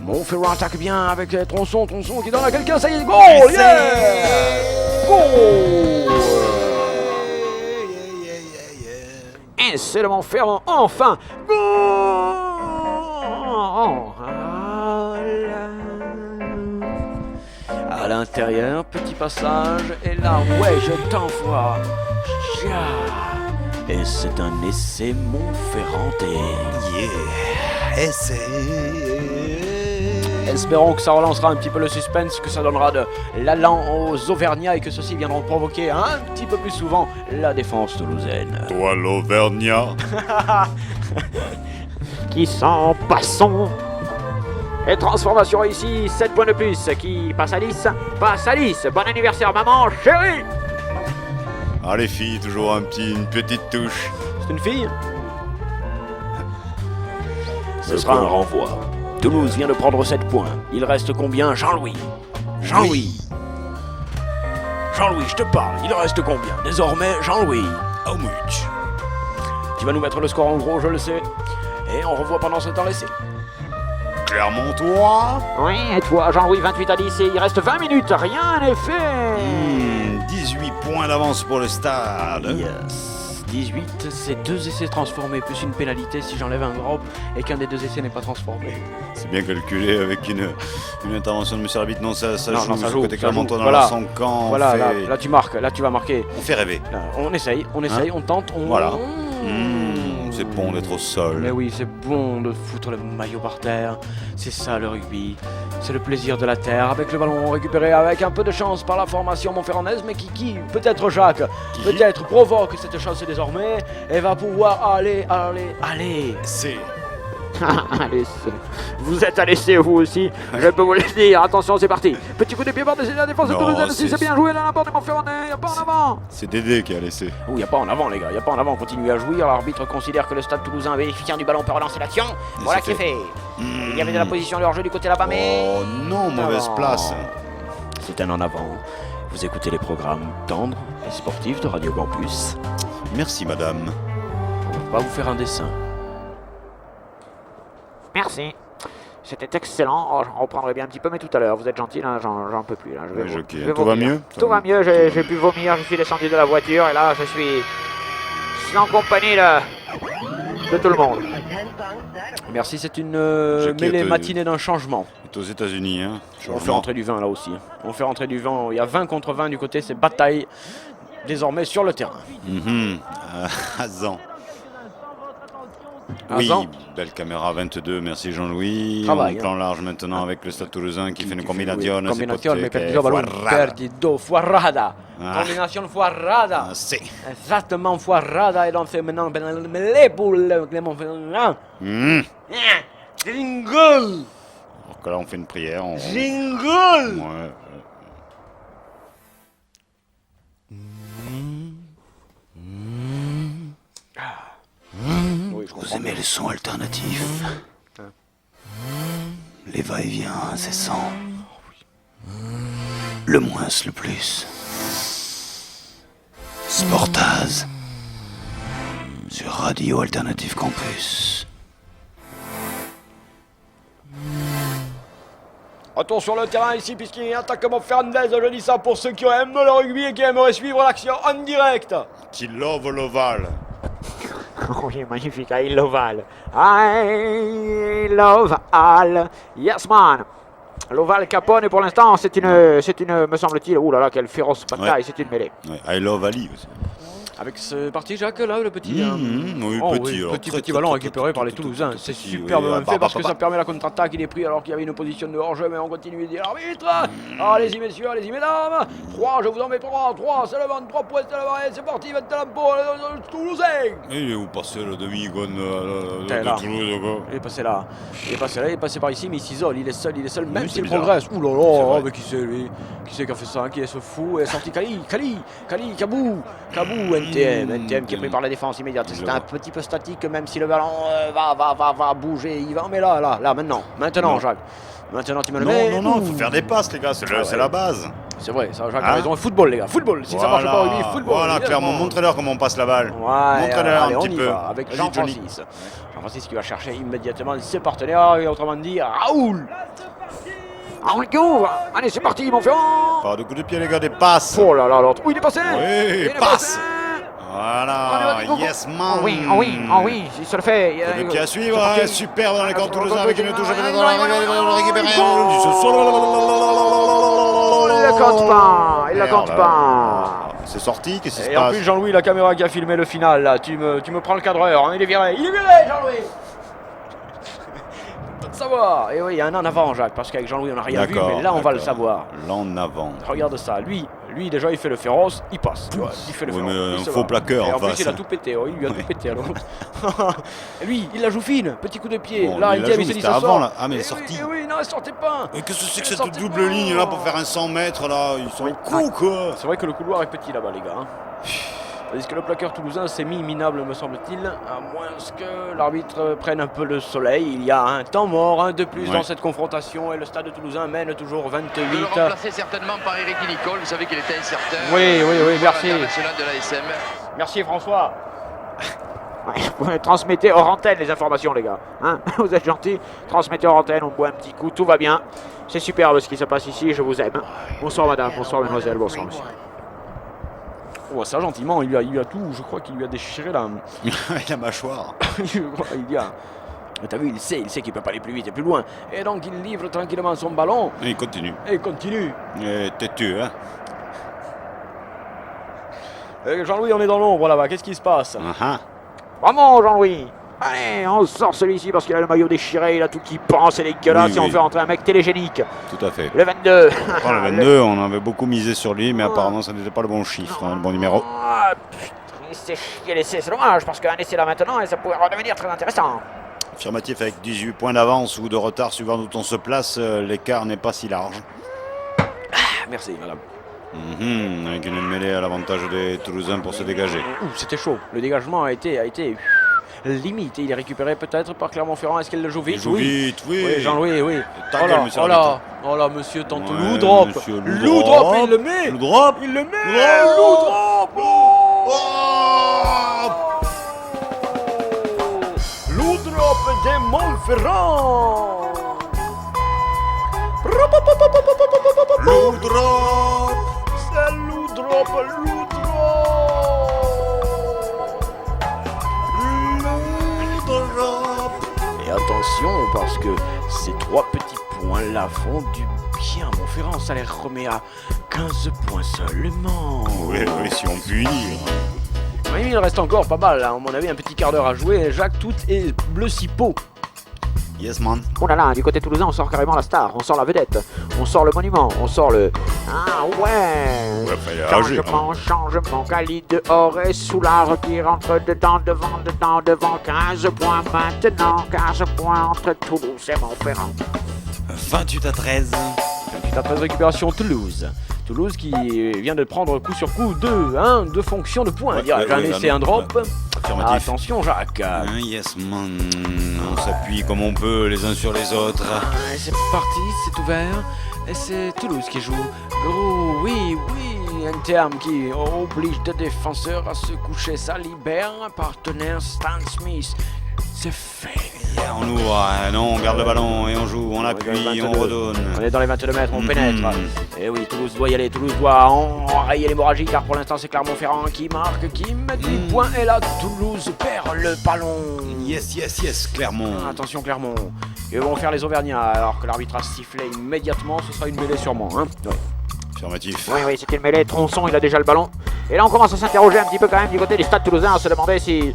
Montferrand attaque bien avec Tronçon qui donne à quelqu'un, ça y est, goal! Yeah! Goal! Et c'est le Montferrand, enfin! Goal! À l'intérieur, petit passage, et là, ouais, je t'envoie. Et c'est un essai Montferrandais. Yeah, essai. Espérons que ça relancera un petit peu le suspense, que ça donnera de l'allant aux Auvergnats et que ceux-ci viendront provoquer un petit peu plus souvent la défense toulousaine. Toi, l'Auvergnat. Qui sent passons. Et transformation ici, 7 points de plus. Qui passe à 10? Passe à 10. Bon anniversaire, maman chérie. Ah, les filles, toujours une petite touche. C'est une fille? Ce sera un renvoi. Toulouse vient de prendre 7 points. Il reste combien, Jean-Louis? Jean-Louis, je te parle. Il reste combien? Désormais, Jean-Louis. How much? Tu vas nous mettre le score en gros, je le sais. Et on revoit pendant ce temps l'essai. Clermontois. Oui, et toi, Jean-Louis, 28 à 10, et il reste 20 minutes, rien n'est fait. 18 points d'avance pour le stade. Yes. 18, c'est 2 essais transformés, plus une pénalité si j'enlève un drop et qu'un des 2 essais n'est pas transformé. C'est bien calculé avec une intervention de M. Arbitre. Non, ça joue. Côté Ça Clermontois joue. dans Voilà. son camp. Voilà, fait... là tu marques, là tu vas marquer. On fait rêver. Là, on essaye, on tente, on... Voilà. C'est bon d'être au sol. Mais oui, c'est bon de foutre le maillot par terre. C'est ça le rugby. C'est le plaisir de la terre. Avec le ballon récupéré avec un peu de chance par la formation montferrandaise. Mais qui peut-être Jacques, peut-être provoque cette chance désormais. Et va pouvoir aller. C'est... Allez, vous êtes à l'essai vous aussi, je peux vous le dire. Attention, c'est parti. Petit coup de pied par dessus la défense de Toulouse. Si c'est bien joué là, la porte des Montferrandais. Y'a pas en avant. C'est Dédé qui a laissé. Ouh, y'a pas en avant les gars, y'a pas en avant. Continuez à jouir. L'arbitre considère que le stade toulousain bénéficiant du ballon peut relancer l'action. Voilà qui est fait. Il y avait de la position de hors-jeu du côté là-bas, mais... Oh non, mauvaise place. C'est un en avant. Vous écoutez les programmes tendres et sportifs de Radio Campus. Merci madame. On va vous faire un dessin. Merci. C'était excellent. Oh, j'en reprendrai bien un petit peu, mais tout à l'heure. Vous êtes gentil, là, j'en peux plus. Là. Je vais tout va mieux? Tout va mieux, j'ai pu vomir, je suis descendu de la voiture et là, je suis en compagnie de tout le monde. Merci, c'est une mêlée matinée d'un changement. C'est aux États-Unis, hein. On fait rentrer du vin là aussi. On fait rentrer du vin. Il y a 20 contre 20 du côté, c'est bataille désormais sur le terrain. Azan. Oui, belle caméra 22, merci Jean-Louis. Travail, plan large maintenant avec le Stade Toulousain qui fait une combinazione. Combinazione, perdido ballon, perdido, foirada. Combinazione foirada. C'est. Exactement foirada et l'on fait maintenant les poules, Clément Fernand. Jingle. Alors que là on fait une prière. Jingle. Ouais. Oui, Vous aimez les sons alternatifs, les va-et-vient incessants, le moins le plus. Sportaz sur Radio Alternative Campus. Retour sur le terrain ici puisqu'il y a un attaque Montferrandaise. Je dis ça pour ceux qui aiment le rugby et qui aimeraient suivre l'action en direct. Qui love l'ovale. Oui, magnifique, I love Al. I love Al. Yes, man. L'Oval Capone, pour l'instant, c'est une, me semble-t-il, ouh là là, quelle féroce bataille, Ouais. c'est une mêlée. Ouais, I love Ali aussi. Avec ce parti Jacques là, le petit. Oui, Oh, petit, alors, petit ballon récupéré par les Toulousains. C'est superbement fait parce que ça permet la contre-attaque. Il est pris alors qu'il y avait une position de hors-jeu, mais on continue de dire l'arbitre. Allez-y messieurs, allez-y mesdames. 3, je vous en mets 3, c'est le 23 points, c'est le 20, c'est parti, 21 pour le Toulousain. Et vous passez le demi-gone T'es là. de Toulouse, quoi. Il est passé là, il est passé par ici, mais il s'isole, il est seul, même Oui, s'il bizarre. progresse. Ouh là C'est là, vrai. mais qui c'est lui? Qui c'est qui a fait ça? Qui est ce fou? Et sorti Kali, Kabou, NTM qui est pris par la défense immédiate. C'est un petit peu statique, même si le ballon va bouger, il va. Mais là, maintenant, Non. Jacques. Maintenant, tu me le mets. Non, il faut faire des passes, les gars, c'est la base. C'est vrai, ça, Jacques a raison. Football, les gars, football. Si ça marche pas au rugby, football. Voilà, Clermont, montrez-leur comment on passe la balle. Ouais, montrez-leur un allez, petit on y peu. va avec Vas-y, Jean-Francis. Jean-Francis qui va chercher immédiatement ses partenaires, et autrement dit, Raoul. Raoul qui ouvre. Allez, c'est parti, Montferrand. Pas de coup de pied, les gars, des passes. Oh là là, l'autre. Oui, il est passé. Oui, passe. Voilà, yes man. Oh oui, il se le fait. Coup de pied à suivre, superbe dans les camps toulousains avec une touche. Il la compte pas. C'est sorti, qu'est-ce qui se Et en passe? plus, Jean-Louis, la caméra qui a filmé le final, là, tu me prends le cadreur, hein, il est viré, Jean-Louis. Pas de savoir. Et oui, il y a un en avant, Jacques, parce qu'avec Jean-Louis, on n'a rien vu, mais là, on va le savoir. L'en avant. Regarde ça, lui déjà, il fait le féroce, il passe. Tu vois, il fait le Oui, féroce. mais il un se faux va. plaqueur Et en en plus, face. il a tout pété, il lui a tout pété, alors. Et lui, il la joue fine, petit coup de pied. Bon, là, il il la dit, joue, mais il se dit, c'était ça avant, sort. là. Ah, mais Eh elle est sortie. oui, non, elle sortait pas. Mais qu'est-ce que c'est que Elle cette sortait double pas. ligne là pour faire un 100 mètres là? Ils sont cons quoi. C'est vrai que le couloir est petit là-bas, les gars. Hein. Tandis que le plaqueur toulousain s'est mis minable, me semble-t-il, à moins que l'arbitre prenne un peu le soleil. Il y a un temps mort, un de plus dans cette confrontation, et le stade toulousain mène toujours 28. Il le remplacer certainement par Eric Nicole, vous savez qu'il était incertain. Oui, merci. International de l'ASM. Merci François. Ouais, transmettez hors antenne les informations, les gars. Hein, vous êtes gentils, transmettez hors antenne, on boit un petit coup, tout va bien. C'est superbe ce qui se passe ici, je vous aime. Bonsoir madame, bonsoir mademoiselle, bonsoir monsieur. Oh, ça gentiment, il lui a tout, je crois qu'il lui a déchiré la mâchoire. il y a... T'as vu, il sait qu'il peut pas aller plus vite et plus loin. Et donc il livre tranquillement son ballon. Et il continue. Et têtu, hein. Jean-Louis, on est dans l'ombre là-bas, qu'est-ce qui se passe? Vraiment, Jean-Louis. Allez, on sort celui-ci parce qu'il a le maillot déchiré, il a tout qui pense, c'est dégueulasse, et on fait rentrer un mec télégénique. Tout à fait. Le 22. Enfin, le 22, on avait beaucoup misé sur lui, mais apparemment ça n'était pas le bon chiffre, le bon numéro. Ah, putain, il s'est chié l'essai, c'est dommage, parce qu'un essai là maintenant, et ça pourrait redevenir très intéressant. Affirmatif, avec 18 points d'avance ou de retard suivant d'où on se place, l'écart n'est pas si large. Merci madame. Avec une mêlée à l'avantage des Toulousains pour se dégager. C'était chaud, le dégagement a été limite. Il est récupéré peut-être par Clermont-Ferrand, est-ce qu'elle le joue vite? Il joue vite, oui. Oui, Jean-Louis, oui. Ta gueule, monsieur l'arbitre. Oh là, monsieur tente Ouais, Lou drop. monsieur Lou drop, il le met. Lou drop. Il le met. Lou drop. Lou drop de Montferrand. Lou drop. C'est Lou drop, Lou drop. Et attention, parce que ces 3 petits points-là font du bien. Montferrand, ça les remet à 15 points seulement. Oui, si on peut dire. Oui, il reste encore pas mal, hein. À mon avis, un petit quart d'heure à jouer. Jacques, tout est bleu cipot. Yes, man. Oh là là, du côté toulousain, on sort carrément la star, on sort la vedette, on sort le monument, on sort le... Ah ouais, changement, Khalid dehors et Soulard qui rentre dedans, devant, 15 points maintenant, 15 points entre Toulouse et Montferrand. 28 à 13. 28 à 13, récupération Toulouse. Toulouse qui vient de prendre coup sur coup deux fonctions de points. Un essai, un drop. Attention Jacques. Yes man, on s'appuie comme on peut les uns sur les autres. C'est parti, c'est ouvert. Et c'est Toulouse qui joue. Oh oui, un terme qui oblige deux défenseurs à se coucher. Ça libère un partenaire Stan Smith. C'est fait. On ouvre, non, on garde le ballon et on joue, on appuie, on redonne. On est dans les 22 mètres, on pénètre. Et oui, Toulouse doit y aller, Toulouse doit enrayer l'hémorragie, car pour l'instant c'est Clermont-Ferrand qui marque, qui met 8 points. Et là, Toulouse perd le ballon. Yes, Clermont. Attention Clermont. Ils vont faire les Auvergnats, alors que l'arbitre a sifflé immédiatement, ce sera une mêlée sûrement. Hein, Affirmatif. Oui, c'était une mêlée, Tronçon, il a déjà le ballon. Et là on commence à s'interroger un petit peu quand même du côté des stades toulousains, à se demander si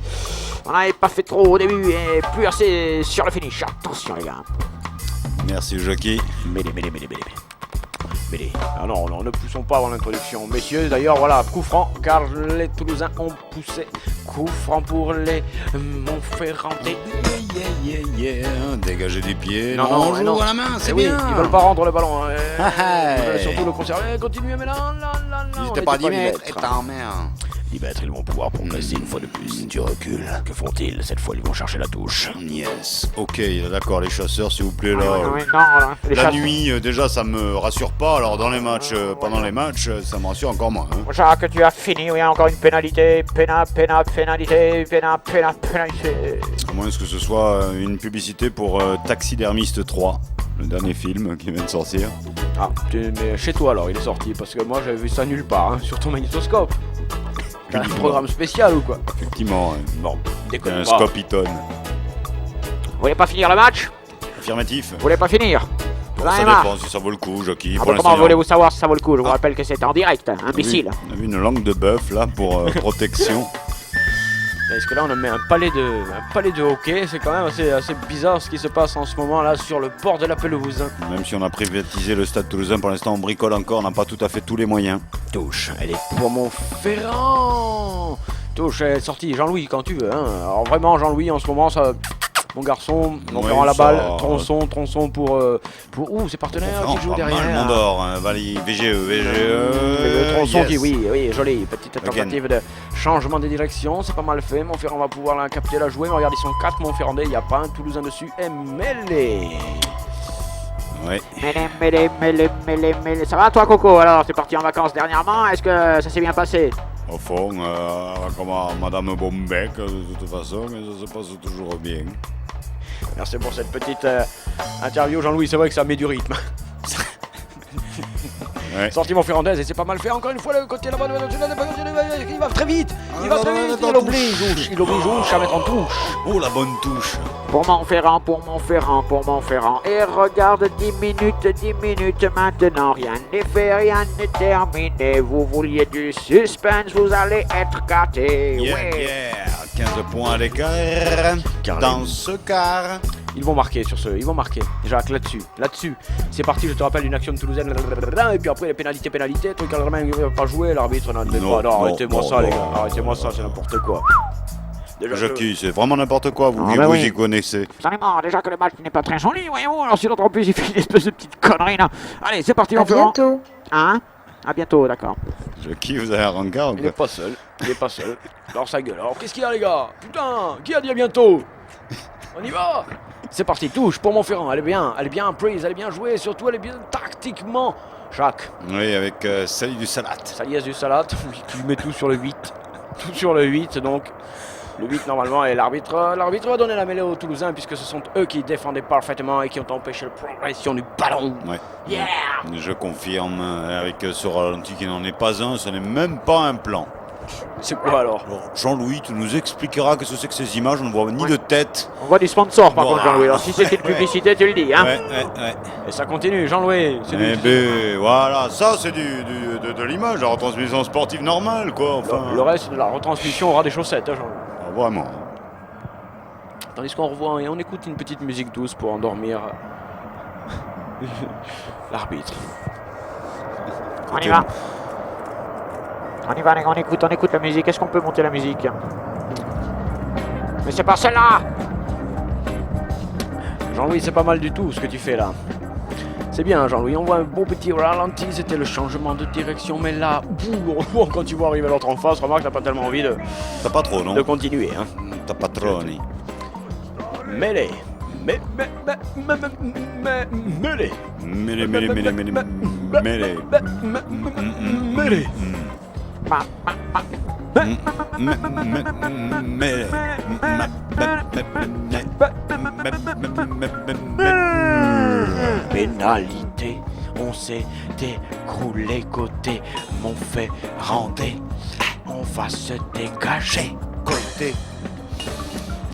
on n'avait pas fait trop au début et plus assez sur le finish. Attention les gars. Merci Jackie. Mêlée. Ah non, ne poussons pas avant l'introduction. Messieurs, d'ailleurs, voilà, coup franc, car les Toulousains ont poussé. Coup franc pour les Montferrandais. Dégager des pieds. Non, on joue à la main, c'est bien. Ils veulent pas rendre le ballon. Ils veulent surtout le conserver. Continuez, mais là. Ils étaient pas à 10 mètres. Et t'en merde. 10 mètres, ils vont pouvoir progresser une fois de plus. Du recul. Que font-ils? Cette fois, ils vont chercher la touche. Yes. Ok, d'accord, les chasseurs, s'il vous plaît, là. La Nuit, déjà, ça me rassure pas. Alors, dans les matchs, pendant les matchs, ça me rassure encore moins. Hein. Jacques, tu as fini, oui, encore une pénalité. Pénalité. À moins que ce soit une publicité pour Taxidermiste 3, le dernier film qui vient de sortir. Ah, mais chez toi alors, il est sorti, parce que moi j'avais vu ça nulle part, hein, sur ton magnétoscope. T'as un programme spécial ou quoi? Effectivement, Bon, déconne un pas. Scopiton. Vous voulez pas finir le match? Affirmatif. Vous voulez pas finir? Ça dépend si ça vaut le coup, Jackie. Ah Pour bah comment l'instant, voulez-vous savoir si ça vaut le coup? Je vous rappelle que c'est en direct, imbécile. on a vu une langue de bœuf là pour protection. Parce que là on a mis un palais de hockey, c'est quand même assez bizarre ce qui se passe en ce moment là sur le bord de la pelouse. Même si on a privatisé le stade toulousain, pour l'instant on bricole encore, on n'a pas tout à fait tous les moyens. Touche, elle est pour Montferrand. Touche, elle est sortie, Jean-Louis quand tu veux. Hein. Alors vraiment Jean-Louis en ce moment ça... Mon garçon, Montferrand la balle, tronçon pour ouh, ses partenaires qui jouent derrière. Mal, Mondor, VGE. Le tronçon yes. qui, oui, joli. Petite tentative de changement de direction, c'est pas mal fait. Montferrand va pouvoir la capter, la jouer. Mais regardez, ils sont 4 Montferrandais, il n'y a pas un Toulousain dessus. Et mêlé. Ouais. Mêlé. Ça va toi, Coco? Alors, t'es parti en vacances dernièrement, est-ce que ça s'est bien passé? Au fond, comme à Madame Bombec, de toute façon, mais ça se passe toujours bien. Merci pour cette petite interview, Jean-Louis. C'est vrai que ça met du rythme. Ouais. Sortie Montferrandaise et c'est pas mal fait. Encore une fois, le côté là-bas, il va très vite. Il oblige Ouche à mettre en touche. Oh, la bonne touche. Pour Montferrand. Et regarde, 10 minutes maintenant. Rien n'est fait, rien n'est terminé. Vous vouliez du suspense, vous allez être gâtés. Yeah, Ouais. yeah. 15 points à l'écart. Dans ce quart. Ils vont marquer sur ce, ils vont marquer. Jacques, là-dessus. C'est parti, je te rappelle, une action de Toulousaine. Et puis après, les pénalités. Truc à il va pas jouer, l'arbitre n'en admet pas. Non, arrêtez-moi ça, les gars. Arrêtez-moi ça, c'est n'importe quoi. Déjà, Jackie, c'est vraiment n'importe quoi, vous, Ah, bah vous oui. y connaissez. Absolument, déjà que le match n'est pas très joli, voyez-vous. Alors si l'autre en plus il fait une espèce de petite connerie là. Allez, c'est parti, À Montferrand. bientôt. Hein? À bientôt, d'accord. Jackie, vous avez un rencard ou Il est quoi? pas seul. Alors sa gueule. Alors qu'est-ce qu'il y a, les gars? Putain, qui a dit à bientôt? On y va. C'est parti, touche pour Montferrand. Elle est bien prise, elle est bien jouée. Surtout, elle est bien tactiquement. Jacques, Oui, avec Sali du Salat. Saliès du Salat, tu mets tout sur le 8. Tout sur le 8, donc. Le 8 normalement, et l'arbitre va donner la mêlée aux Toulousains puisque ce sont eux qui défendaient parfaitement et qui ont empêché la progression du ballon. Ouais. Yeah. Je confirme, avec ce ralenti qui n'en est pas un, ce n'est même pas un plan. C'est quoi alors? Alors, Jean-Louis, tu nous expliqueras que ce que c'est que ces images, on ne voit ni de tête. On voit du sponsor par Voilà. contre, Jean-Louis. Alors si c'était une publicité, tu le dis, hein? Ouais. Et ça continue, Jean-Louis. C'est Eh lui. ben, voilà, ça c'est de l'image, la retransmission sportive normale, quoi, enfin. Le reste de la retransmission aura des chaussettes, hein, Jean-Louis. Ah, vraiment. Tandis qu'on revoit et on écoute une petite musique douce pour endormir l'arbitre. On y va. On écoute la musique. Est-ce qu'on peut monter la musique? Mais c'est pas celle-là! Jean-Louis, c'est pas mal du tout ce que tu fais là. C'est bien, Jean-Louis, on voit un beau petit ralenti, c'était le changement de direction, mais là, quand tu vois arriver l'autre en face, remarque, t'as pas tellement envie de T'as pas trop, non? continuer. Hein. T'as pas trop, ni. Mêlée. Mêlée. Mêlé. Mêlée. Pénalité, on s'est écroulé côté Montferrandais. On va se dégager côté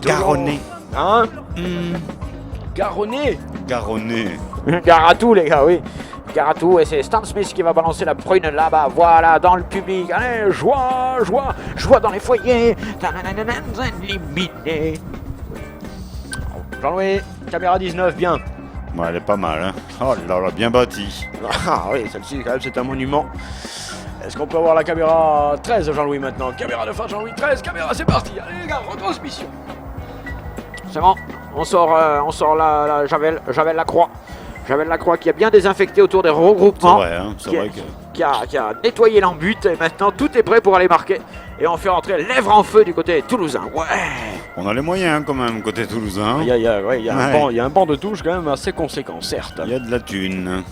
Garonné. Hein? Garonné. Garonné. Gare à tout, les gars, oui. Gare à tout, et c'est Stan Smith qui va balancer la prune là-bas, voilà, dans le public. Allez, joie dans les foyers. Éliminé. Jean-Louis, caméra 19, bien. Ouais, elle est pas mal, hein. Oh là là, bien bâti. Ah oui, celle-ci, quand même, c'est un monument. Est-ce qu'on peut avoir la caméra 13, Jean-Louis, maintenant? Caméra de face, Jean-Louis, 13, caméra, c'est parti. Allez, les gars, retransmission. C'est bon, on sort la Javel la croix. Javel Lacroix qui a bien désinfecté autour des regroupements. C'est vrai, hein, c'est vrai que... qui a nettoyé l'embut et maintenant tout est prêt pour aller marquer. Et on fait rentrer lèvres en feu du côté toulousain. Ouais. On a les moyens quand même côté toulousain. Il y a un banc de touche quand même assez conséquent, certes. Il y a de la thune.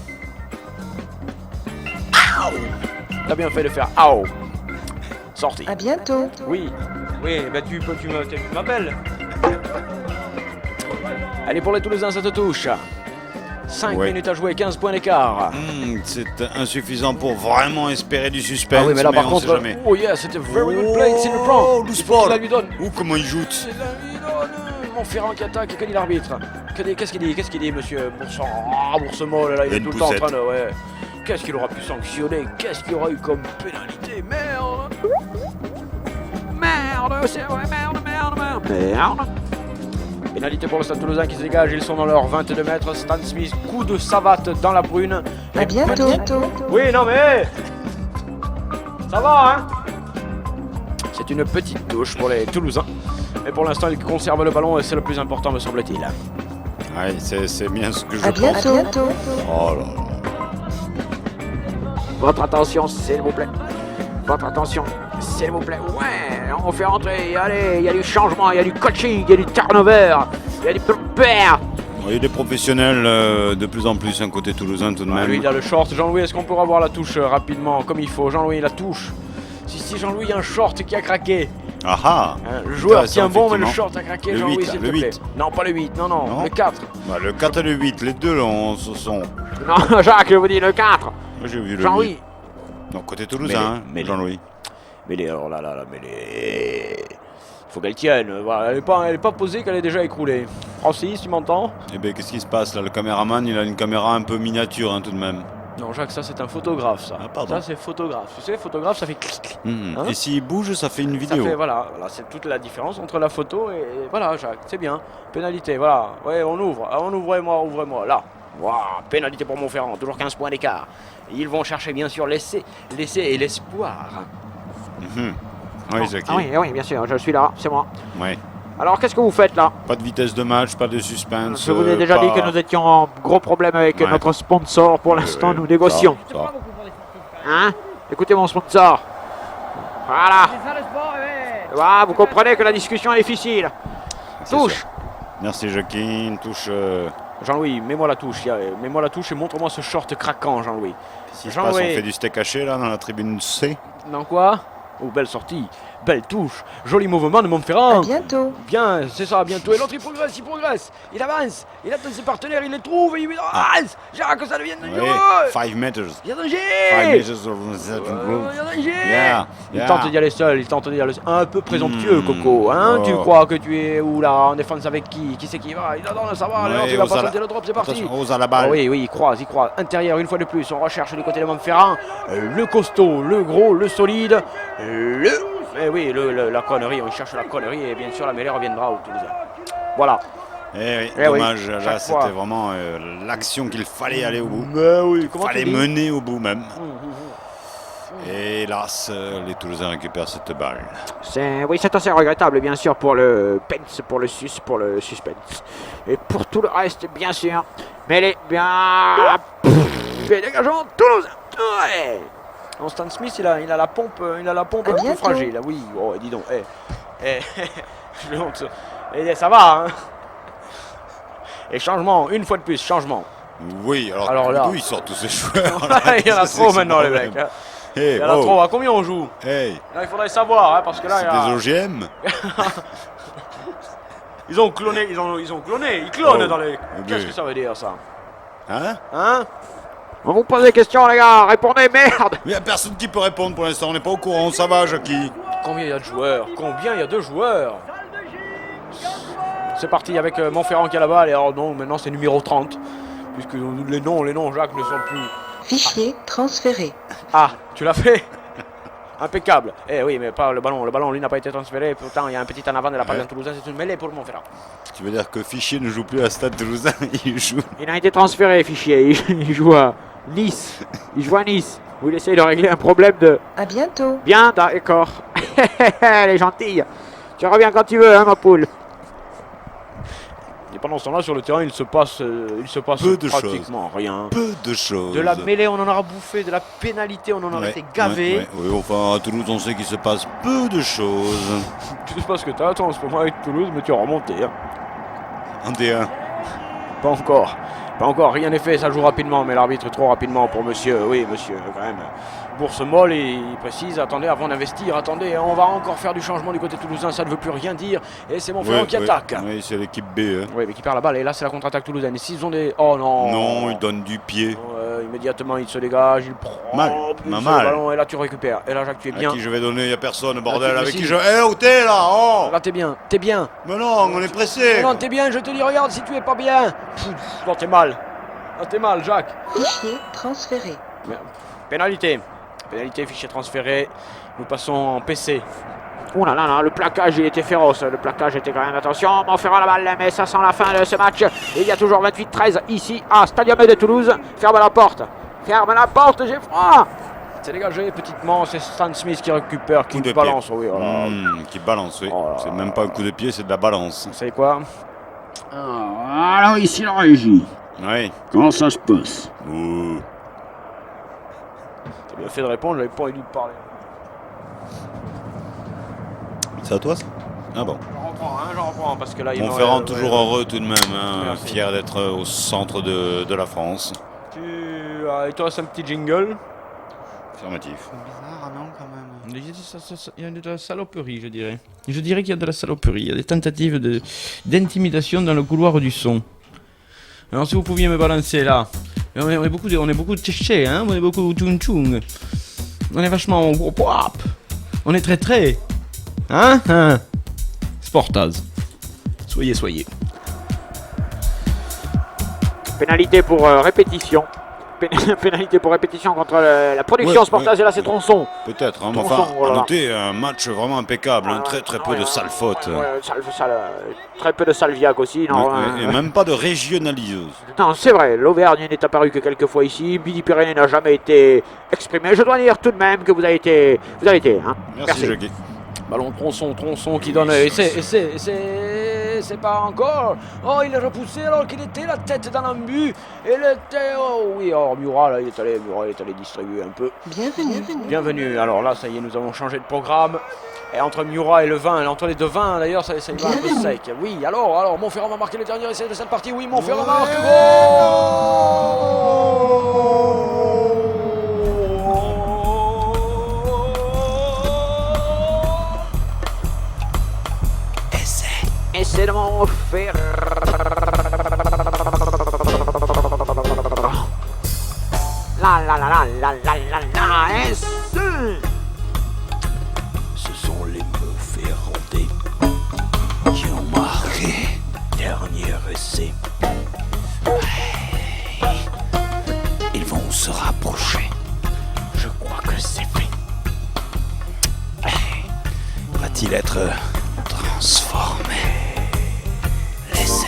T'as bien fait de faire AO. Sorti. À bientôt. Oui, bah tu m'appelles. Allez, pour les Toulousains, ça te touche. 5 Ouais. minutes à jouer, 15 points d'écart. C'est insuffisant pour vraiment espérer du suspense. Ah oui, mais là par on contre, sait jamais. oh yeah, c'était very good play, c'est le prend. le Il faut sport. qu'il la lui donne. Comment il joue. C'est là, lui donne. Montferrand qui attaque, que dit l'arbitre? Qu'est-ce qu'il dit, monsieur Boursemol, là, il est tout le temps en train de... Ouais. Qu'est-ce qu'il aura pu sanctionner? Qu'est-ce qu'il y aura eu comme pénalité? Merde. C'est vrai, merde. Pénalité pour le Stade Toulousain qui se dégage, ils sont dans leurs 22 mètres. Stan Smith, coup de savate dans la brune. À bientôt. Oui, non mais... Ça va, hein? C'est une petite touche pour les Toulousains. Mais pour l'instant, ils conservent le ballon et c'est le plus important, me semble-t-il. Ouais, c'est bien ce que je À pense. bientôt. Oh là là. Votre attention, s'il vous plaît. Votre attention, s'il vous plaît. Ouais, on fait rentrer. Allez, il y a du changement, il y a du coaching, il y a du turnover, il y a du prepare. Il y a des professionnels de plus en plus, un côté toulousain tout de même. Lui, il a le short. Jean-Louis, est-ce qu'on pourra voir la touche rapidement, comme il faut? Jean-Louis, la touche. Si Jean-Louis, il y a un short qui a craqué. Ah ah. Le joueur tient bon, mais le effectivement. short a craqué, Le Jean-Louis, 8, s'il te le plaît. 8. Non, pas le 8, non, le 4. Bah, le 4 et le 8, les deux là, on se sont... Non, Jacques, je vous dis le 4. Moi j'ai vu le Jean-Louis. 8. Donc côté toulousain, Mais les- Jean-Louis. Mais les... Oh là là, mais les... Faut qu'elle tienne. Voilà, elle est pas posée, qu'elle est déjà écroulée. Francis, tu m'entends? Eh ben qu'est-ce qui se passe là? Le caméraman, il a une caméra un peu miniature hein, tout de même. Non, Jacques, ça c'est un photographe, ça. Ah, pardon. Ça c'est photographe. Tu sais, photographe, ça fait clic, clic. Hein? Et s'il bouge, ça fait une Ça vidéo. fait, voilà, c'est toute la différence entre la photo et voilà, Jacques, c'est bien. Pénalité, voilà. Ouais, on ouvre. Ah, ouvrez-moi, là. Waouh, pénalité pour Montferrand, toujours 15 points d'écart. Ils vont chercher bien sûr l'essai et l'espoir. Oui, Jackie. Ah oui, bien sûr, je suis là, c'est moi. Ouais. Alors, qu'est-ce que vous faites là? Pas de vitesse de match, pas de suspense. Je vous ai déjà dit que nous étions en gros problème avec Ouais. notre sponsor. Pour l'instant, nous négocions. Ça. Hein? Écoutez mon sponsor. Voilà. Ah, vous comprenez que la discussion est difficile. C'est Touche. sûr. Merci Jackie, une touche... Jean-Louis, mets-moi la touche, mets-moi la touche et montre-moi ce short craquant, Jean-Louis. Si se passe, on fait du steak haché là dans la tribune C. Dans quoi? Oh, belle sortie, belle touche, joli mouvement de À Montferrand. bientôt. Bien, c'est ça, bientôt. Et l'autre, il progresse, il avance, il attend ses partenaires, il les trouve, et il avance. Jacques, ça devient dangereux. Oui, 5 meters. Il y a danger. 5 meters of Il y a danger. Yeah, Il yeah. tente d'y aller seul, un peu présomptueux, Coco, hein? Oh. Tu crois que tu es où là, en défense avec qui? Qui c'est qui va? Il adore, ça va, Ouais, alors tu vas ose pas à la- sauter le drop, c'est parti. Attention, ose à la balle. Ah oui, il croise. Intérieur, une fois de plus, on recherche du côté de Montferrand. Le costaud, le gros, le solide, Eh oui, la connerie, on cherche la connerie et bien sûr la mêlée reviendra au Toulousain. Voilà. Eh oui, Eh dommage, oui, là chaque c'était fois. vraiment l'action qu'il fallait aller au bout. Mais oui, Il fallait mener au bout même. Et hélas, les Toulousains récupèrent cette balle. Oui, c'est assez regrettable, bien sûr, pour le Pence, pour le suspense. Et pour tout le reste, bien sûr. Mais les bien. Et dégagement Toulouse. Ouais. Non, Stan Smith, il a la pompe, un peu bientôt. fragile. Oui, oh, dis donc. Je honte. Ça va, hein. Et changement, une fois de plus, changement. Oui, Alors là- d'où ils sortent tous ces joueurs là? Il y en a C'est trop ce maintenant, les problème. mecs. Hein. Hey, Il y en a oh, trop. À combien on joue? hey, Là, il faudrait savoir, hein, parce que là, c'est il y a- des OGM. ils ont cloné, ils clonent Oh. dans les. Eh Qu'est-ce ben. que ça veut dire, ça? Hein? Hein? On vous pose des questions, les gars. Répondez, merde. Il n'y a personne qui peut répondre pour l'instant, on n'est pas au courant, ça va Jackie? Combien il y a de joueurs? Combien il y a de joueurs? C'est parti avec Montferrand qui a la balle et alors non, maintenant c'est numéro 30. Puisque les noms, Jacques, ne sont plus... Fichier transféré. Ah, tu l'as fait? Impeccable. Eh oui, mais pas le ballon. Le ballon, lui, n'a pas été transféré. Pourtant, il y a un petit en avant de la part Ouais. d'un Toulousain. C'est une mêlée pour Montferrand. Tu veux dire que Fichier ne joue plus à Stade Toulousain, il joue... Il a été transféré, Fichier. Il joue à Nice. Il joue à Nice. Où il essaye de régler un problème de. À bientôt. Bien, d'accord. Elle est gentille. Tu reviens quand tu veux, hein, ma poule. Et pendant ce temps-là, sur le terrain, il se passe peu de pratiquement rien. Peu de choses. De la mêlée, on en aura bouffé. De la pénalité, on en aura été gavé. Oui, enfin, à Toulouse, on sait qu'il se passe peu de choses. Tu sais pas ce que t'as, toi, en ce moment avec Toulouse, mais tu vas remonter. Hein. En D1. Pas encore. Pas encore, rien n'est fait, ça joue rapidement, mais l'arbitre trop rapidement pour monsieur. Oui, monsieur, quand même. Bourse molle et il précise, attendez, avant d'investir, attendez, on va encore faire du changement du côté toulousain, ça ne veut plus rien dire. Et c'est Montferrand qui attaque. Oui, c'est l'équipe B. Hein. Oui, mais qui perd la balle. Et là, c'est la contre-attaque toulousaine. Et s'ils ont des... Oh non. Non, ils donnent du pied. Immédiatement, il se dégage, il prend mal. le ballon. Et là, tu récupères. Et là, Jacques, tu es bien. À qui je vais donner, il n'y a personne, bordel. Avec qui je... Eh, où t'es là? Oh. Là, t'es bien. Mais non, on est pressé. Non, t'es bien, je te dis, regarde si tu es pas bien. Non, t'es mal. Ah, t'es mal, Jacques. Fichier transféré. Pénalité, fichier transféré. Nous passons en PC. Oh là là là, le plaquage il était féroce, le plaquage était quand même, attention, Montferrand la balle, mais ça sent la fin de ce match. Il y a toujours 28-13 ici à Stadium de Toulouse. Ferme la porte, j'ai froid. C'est dégagé petitement, c'est Stan Smith qui récupère, qui balance. Oui, voilà. Qui balance, oui. Oh, c'est même pas un coup de pied, c'est de la balance. Vous savez quoi? Alors ici la régie. Oui. Comment ça se passe? T'as bien fait de répondre, j'avais pas envie de parler. C'est à toi ça? Ah bon. J'en reprends, parce que là... Montferrand toujours heureux tout de même, hein, fier d'être au centre de la France. Il te reste un petit jingle. Affirmatif. C'est bizarre, non, quand même. Il y a de la saloperie, je dirais. Je dirais qu'il y a de la saloperie. Il y a des tentatives d'intimidation dans le couloir du son. Alors si vous pouviez me balancer là. On est beaucoup de tchéchés, hein. On est beaucoup de tchoung. On est vachement... On est très... Hein? Sportaz. Soyez. Pénalité pour répétition. Pénalité pour répétition contre la production Sportaz, et là c'est Tronçon. Peut-être, hein, Tronçon, enfin, voilà. à noter un match vraiment impeccable, très peu de sales fautes. Très peu de salviac aussi. Non, et même pas de régionaliseuse. Non, c'est vrai, l'Auvergne n'est apparu que quelques fois ici, Billy Pyrénées n'a jamais été exprimé. Je dois dire tout de même que vous avez été. Hein. Merci. Jackie. Ballon Tronçon qui donne. Et c'est pas encore. Oh, il est repoussé alors qu'il était la tête dans l'embut. Il était. Oh oui, Murat là, il est allé distribuer un peu. Bienvenue. Alors là, ça y est, nous avons changé de programme. Et entre Murat et le vin, entre les deux vins d'ailleurs, ça y va un peu sec. Oui, alors, Montferrand va marquer le dernier essai de cette partie. Oui, Montferrand marque. Essai de Montferrand. Essai. Ce sont les Montferrandais qui ont marqué dernier essai. Ils vont se rapprocher. Je crois que c'est fait. Va-t-il être transformé? L'essai.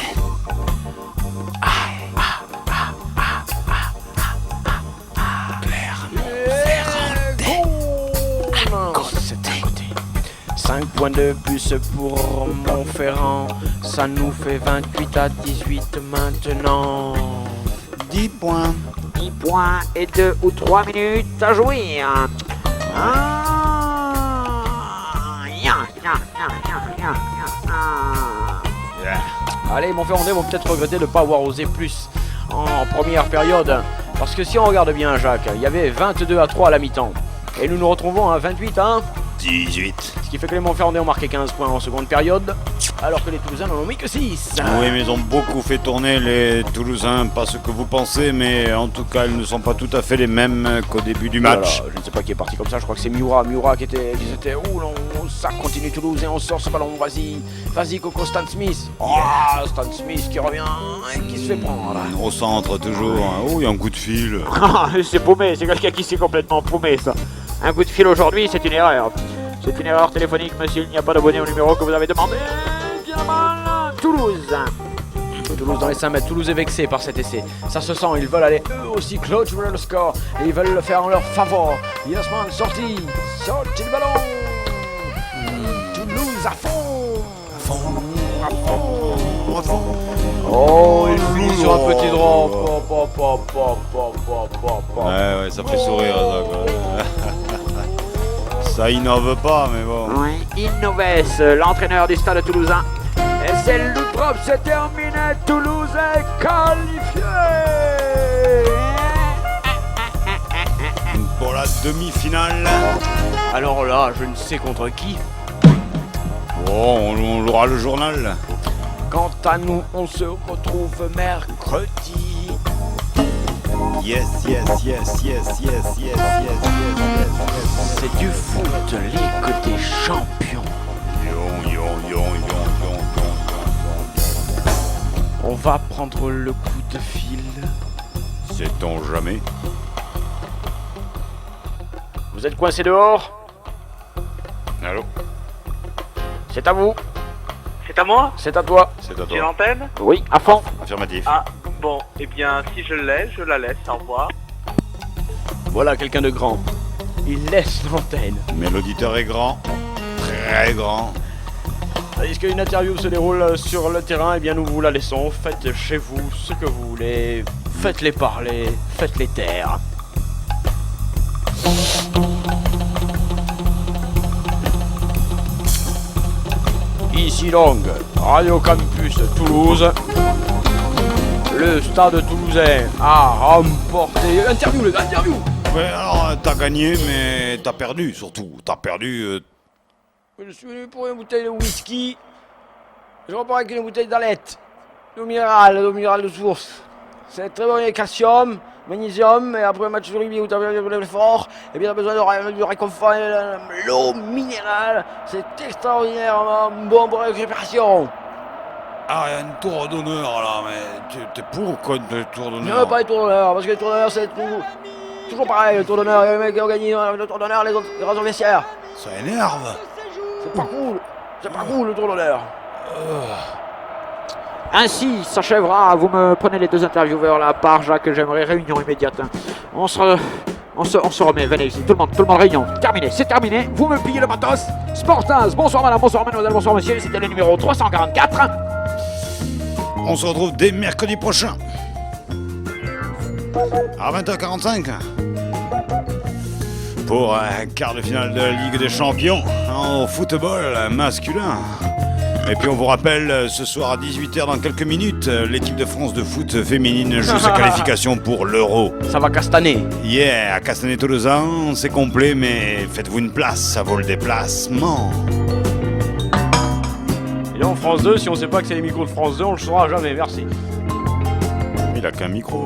C'était à côté. 5 points de plus pour Montferrand. Ça nous fait 28-18 maintenant. 10 points. 10 points et 2 ou 3 minutes à jouer. Allez, Montferrandais vont peut-être regretter de ne pas avoir osé plus en première période. Parce que si on regarde bien, Jacques, il y avait 22-3 à la mi-temps. Et nous nous retrouvons à 28 à 18. Ce qui fait que les Montferrandais ont marqué 15 points en seconde période, alors que les Toulousains n'en ont mis que 6. Oui, mais ils ont beaucoup fait tourner les Toulousains, pas ce que vous pensez, mais en tout cas, ils ne sont pas tout à fait les mêmes qu'au début du match. Voilà, je ne sais pas qui est parti comme ça, je crois que c'est Murat qui était ouh non, ça continue Toulouse et on sort ce ballon, vas-y Coco, Stan Smith. Stan Smith qui revient et qui se fait prendre. Au centre toujours, il y a un coup de fil. C'est paumé, c'est quelqu'un qui s'est complètement paumé ça. Un coup de fil aujourd'hui, c'est une erreur. C'est une erreur téléphonique, monsieur, il n'y a pas d'abonné au numéro que vous avez demandé. Bien mal, Toulouse dans les 5 mètres, Toulouse est vexé par cet essai. Ça se sent, ils veulent aller eux aussi clôturer le score. Et ils veulent le faire en leur favor. Yasman, sorti le ballon. Toulouse à fond. Oh, il finit sur un petit drop. Ouais, ça fait sourire ça quoi. Ça innove pas, mais bon. Oui, Innoves, l'entraîneur du stade toulousain. Et c'est le drop, c'est terminé. Toulouse est qualifié. Pour la demi-finale. Alors là, je ne sais contre qui. Bon, on aura le journal. Quant à nous, on se retrouve mercredi. Yes. C'est du foot, Ligue des champions. On va prendre le coup de fil. Sait-on jamais? Vous êtes coincé dehors? Allô? C'est à vous. C'est à moi? C'est à toi. C'est à J'ai toi. l'antenne? Oui, à fond. Affirmatif. Ah, bon, eh bien, si je l'ai, je la laisse, au revoir. Voilà quelqu'un de grand. Il laisse l'antenne. Mais l'auditeur est grand. Très grand. Est-ce qu'une interview se déroule sur le terrain? Eh bien, nous vous la laissons. Faites chez vous ce que vous voulez. Faites-les parler. Faites-les taire. Ici donc, Radio Campus Toulouse. Le stade toulousain a remporté... Interview les gars, interview. Ouais, alors t'as gagné, mais t'as perdu surtout. T'as perdu... Je suis venu pour une bouteille de whisky. Je repars avec une bouteille d'alette. D'eau minérale de source. C'est très bon, il y a calcium, magnésium, et après un match de rugby où t'as besoin de l'effort, et bien t'as besoin de réconfort, l'eau minérale, c'est extraordinairement bon pour la récupération. Ah, il y a une tour d'honneur là, mais t'es pour quoi de tour Je d'honneur? veux pas les tours d'honneur, parce que les tours d'honneur c'est toujours pareil, le tour d'honneur, il y a les mecs qui ont gagné le tour d'honneur, les autres, les raisons vestiaires. Ça énerve. C'est pas cool le tour d'honneur. Ainsi s'achèvera, vous me prenez les deux intervieweurs là, par Jacques, j'aimerais réunion immédiate. On se remet, venez ici, tout le monde, réunion, terminé, c'est terminé, vous me pillez le matos. Sportaz, bonsoir madame, bonsoir mademoiselle, bonsoir monsieur, c'était le numéro 344. On se retrouve dès mercredi prochain. À 20h45. Pour un quart de finale de la Ligue des Champions en football masculin. Et puis on vous rappelle, ce soir à 18h dans quelques minutes, l'équipe de France de foot féminine joue sa qualification pour l'Euro. Ça va castaner. Yeah, à Castanet-Tolosan, c'est complet, mais faites-vous une place, ça vaut le déplacement. Et là en France 2, si on sait pas que c'est les micros de France 2, on le saura jamais, merci. Il a qu'un micro.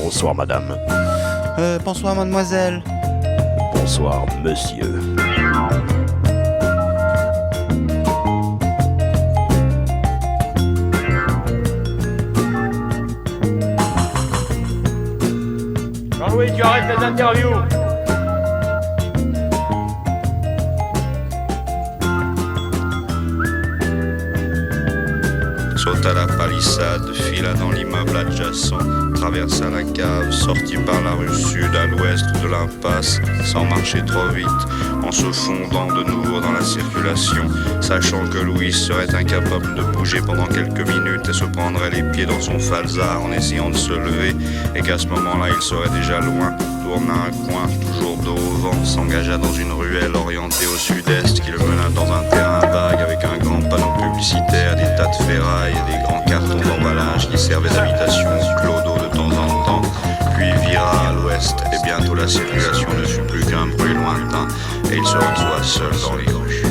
Bonsoir madame. Bonsoir mademoiselle. Bonsoir monsieur. Jean-Louis, tu arrêtes les interviews. Sauta la palissade, fila dans l'immeuble adjacent, traversa la cave, sortit par la rue sud à l'ouest de l'impasse, sans marcher trop vite, en se fondant de nouveau dans la circulation, sachant que Louis serait incapable de bouger pendant quelques minutes et se prendrait les pieds dans son falzar en essayant de se lever, et qu'à ce moment-là il serait déjà loin, tourna un coin, toujours dos au vent, s'engagea dans une ruelle orientée au sud-est qui le mena dans un terrain vague avec un grand panneau publicitaire, des tas de ferrailles et des grands cartons d'emballage qui servaient d'habitation, clodo de temps en temps, puis vira à l'ouest et bientôt la circulation ne fut plus qu'un bruit lointain et il se retrouva seul dans les rues.